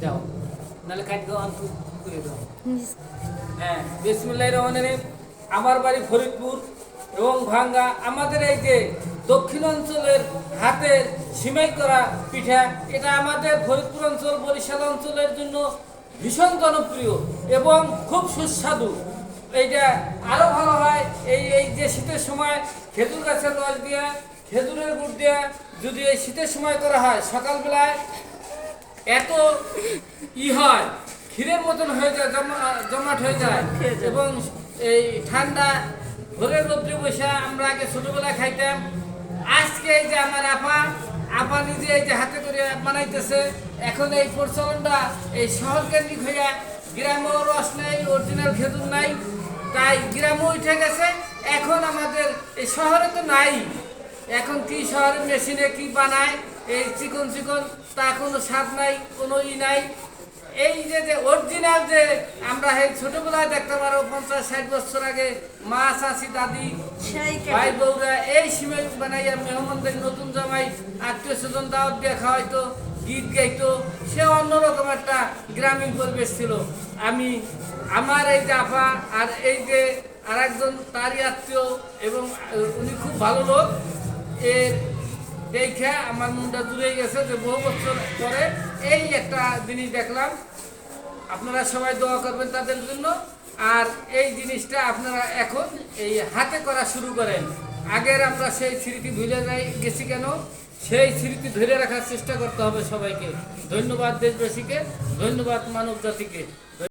দাও নাহলে কাট দাও অন্ত করে দাও। হ্যাঁ, বিসমিল্লাহির রহমানির রহিম। আমার বাড়ি ফরিদপুর এবং ভাঙ্গা। আমাদের এই যে দক্ষিণ অঞ্চলের হাতের সিমাই করা পিঠা, এটা আমাদের ফরিদপুর অঞ্চল বরিশাল অঞ্চলের জন্য ভীষণ জনপ্রিয় এবং খুব সুস্বাদু। এইটা আরও ভালো হয় এই এই যে শীতের সময় খেজুর গাছের রস দিয়া খেজুরের গুড় দিয়া যদি এই শীতের সময় করা হয়, সকালবেলায় এত হয় ক্ষীরের মতন হয়ে যায়, জমাট হয়ে যায় এবং এই ঠান্ডা ভোরের রোদ্রে বসে আমরা আগে ছোটবেলায় খাইতাম। আজকে এই যে আমার আপা নিজে এই যে হাতে করে বানাইতেছে। এখন এই প্রচলনটা এই শহর কেন্দ্রিক হইয়া গ্রামেও রস নেই, অরিজিনাল খেজুর নাই, তাই গ্রামও উঠে গেছে। এখন আমাদের এই শহরে তো নাই, এখন কি শহরে মেশিনে কি বানায় এই চিকন চিকন, তা কোনো স্বাদ নাই, কোনো নাই। এই যে যে অরিজিনাল যে আমরা এই ছোটবেলায় দেখতে পারো 50-60 বছর আগে মা চাচি দাদি ভাই বউরা এই সিমাই বানাইয়া মেহমানদের নতুন জামাই আত্মীয় স্বজন দাওয়াত দিয়ে খাওয়াইতো, গীত গাইতো, সে অন্যরকম একটা গ্রামীণ পরিবেশ ছিল। আমি আমার এই যে আপা আর এই যে আর একজন তারই আত্মীয় এবং উনি খুব ভালো লোক, এর দেখে আমার মনটা জুড়ে গেছে যে বহু বছর পরে এই একটা জিনিস দেখলাম। আপনারা সবাই দোয়া করবেন তাদের জন্য। আর এই জিনিসটা আপনারা এখন এই হাতে করা শুরু করেন। আগের আমরা সেই স্মৃতি ভুলে গেছি কেন, সেই স্মৃতি ধরে রাখার চেষ্টা করতে হবে সবাইকে। ধন্যবাদ দেশবাসীকে, ধন্যবাদ মানব জাতিকে।